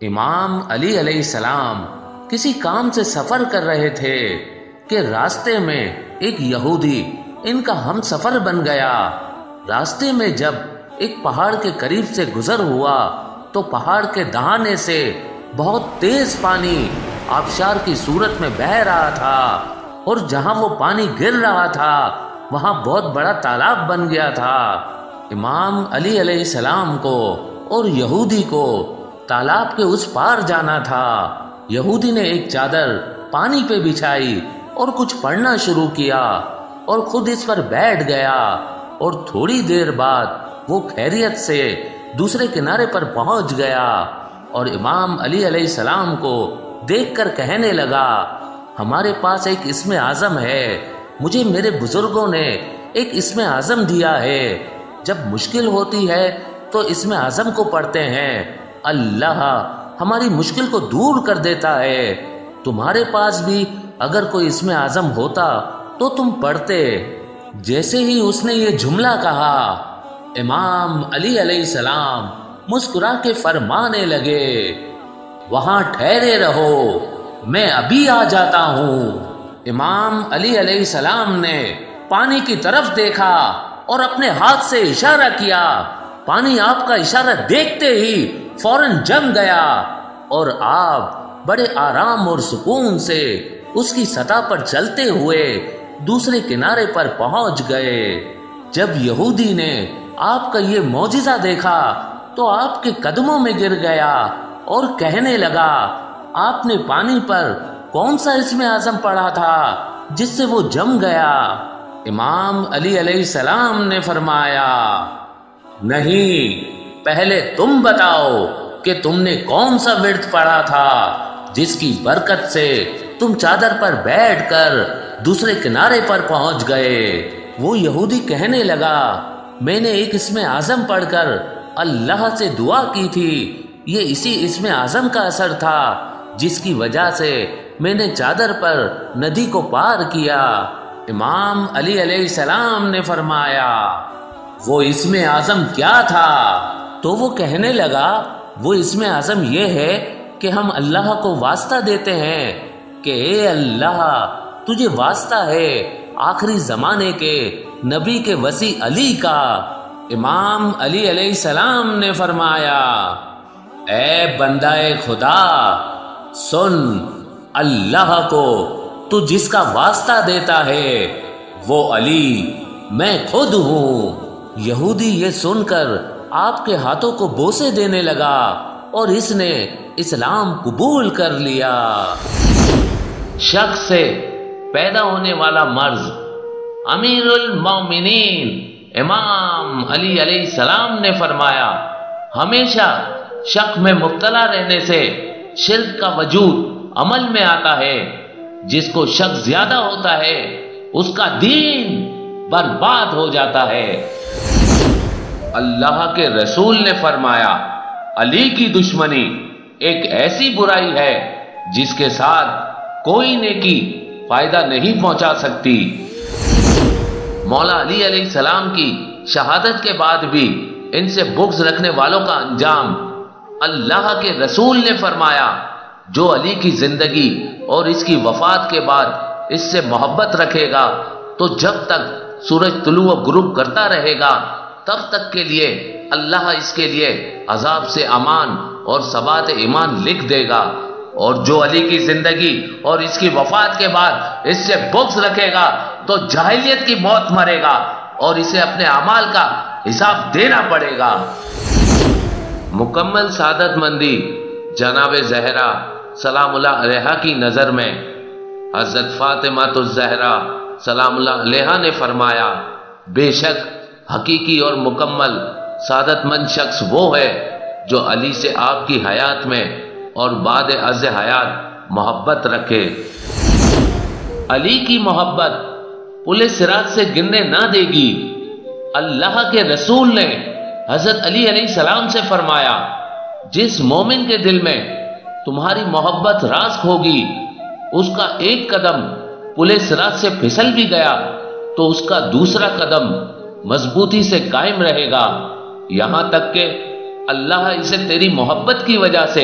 امام علی علیہ السلام کسی کام سے سفر کر رہے تھے کہ راستے میں ایک یہودی ان کا ہم سفر بن گیا۔ راستے میں جب ایک پہاڑ کے قریب سے گزر ہوا تو پہاڑ کے دہانے سے بہت تیز پانی آبشار کی صورت میں بہہ رہا تھا، اور جہاں وہ پانی گر رہا تھا وہاں بہت بڑا تالاب بن گیا تھا۔ امام علی علیہ السلام کو اور یہودی کو تالاب کے اس پار جانا تھا۔ یہودی نے ایک چادر پانی پہ بچھائی اور کچھ پڑھنا شروع کیا اور خود اس پر بیٹھ گیا، اور تھوڑی دیر بعد وہ خیریت سے دوسرے کنارے پر پہنچ گیا، اور امام علی علیہ السلام کو دیکھ کر کہنے لگا، ہمارے پاس ایک اسم اعظم ہے، مجھے میرے بزرگوں نے ایک اسم اعظم دیا ہے، جب مشکل ہوتی ہے تو اسم اعظم کو پڑھتے ہیں، اللہ ہماری مشکل کو دور کر دیتا ہے۔ تمہارے پاس بھی اگر کوئی اسم اعظم ہوتا تو تم پڑھتے۔ جیسے ہی اس نے یہ جملہ کہا، امام علی علیہ السلام مسکرا کے فرمانے لگے، وہاں ٹھہرے رہو، میں ابھی آ جاتا ہوں۔ امام علی علیہ السلام نے پانی کی طرف دیکھا اور اپنے ہاتھ سے اشارہ کیا۔ پانی آپ کا اشارہ دیکھتے ہی فوراً جم گیا، اور آپ بڑے آرام اور سکون سے اس کی سطح پر چلتے ہوئے دوسرے کنارے پر پہنچ گئے۔ جب یہودی نے آپ کا یہ معجزہ دیکھا تو آپ کے قدموں میں گر گیا اور کہنے لگا، آپ نے پانی پر کون سا اسم اعظم پڑھا تھا جس سے وہ جم گیا؟ امام علی علیہ السلام نے فرمایا، نہیں، پہلے تم بتاؤ کہ تم نے کون سا ورد پڑھا تھا جس کی برکت سے تم چادر پر بیٹھ کر دوسرے کنارے پر پہنچ گئے۔ وہ یہودی کہنے لگا، میں نے ایک اسم اعظم پڑھ کر اللہ سے دعا کی تھی، یہ اسی اسم اعظم کا اثر تھا جس کی وجہ سے میں نے چادر پر ندی کو پار کیا۔ امام علی علیہ السلام نے فرمایا، وہ اسم اعظم کیا تھا؟ تو وہ کہنے لگا، وہ اسم اعظم یہ ہے کہ ہم اللہ کو واسطہ دیتے ہیں کہ اے اللہ، تجھے واسطہ ہے آخری زمانے کے نبی کے وصی علی کا۔ امام علی علیہ السلام نے فرمایا، اے بندہ خدا، سن، اللہ کو تو جس کا واسطہ دیتا ہے وہ علی میں خود ہوں۔ یہودی یہ سن کر آپ کے ہاتھوں کو بوسے دینے لگا اور اس نے اسلام قبول کر لیا۔ شخص سے پیدا ہونے والا مرض۔ امیر المومنین امام علی علیہ السلام نے فرمایا، ہمیشہ شک میں مبتلا رہنے سے شرک کا وجود عمل میں آتا ہے۔ جس کو شک زیادہ ہوتا ہے اس کا دین برباد ہو جاتا ہے۔ اللہ کے رسول نے فرمایا، علی کی دشمنی ایک ایسی برائی ہے جس کے ساتھ کوئی نیکی فائدہ نہیں پہنچا سکتی۔ مولا علی علیہ السلام کی شہادت کے بعد بھی ان سے بغض رکھنے والوں کا انجام، اللہ کے رسول نے فرمایا، جو علی کی زندگی اور اس کی وفات کے بعد اس سے محبت رکھے گا تو جب تک سورج طلوع و غروب کرتا رہے گا تب تک کے لیے اللہ اس کے لیے عذاب سے امان اور ثبات ایمان لکھ دے گا، اور جو علی کی زندگی اور اس کی وفات کے بعد اس سے بغض رکھے گا تو جاہلیت کی موت مرے گا اور اسے اپنے اعمال کا حساب دینا پڑے گا۔ مکمل سعادت مندی جناب زہرا سلام اللہ علیہا کی نظر میں حضرت فاطمہ الزہرا سلام اللہ علیہا نے فرمایا، بے شک حقیقی اور مکمل سعادت مند شخص وہ ہے جو علی سے آپ کی حیات میں اور بعد از حیات محبت رکھے۔ علی کی محبت پل صراط سے گرنے نہ دے گی۔ اللہ کے رسول نے حضرت علی علیہ السلام سے فرمایا، جس مومن کے دل میں تمہاری محبت راسخ ہوگی اس کا ایک قدم پل صراط سے پھسل بھی گیا تو اس کا دوسرا قدم مضبوطی سے قائم رہے گا، یہاں تک کہ اللہ اسے تیری محبت کی وجہ سے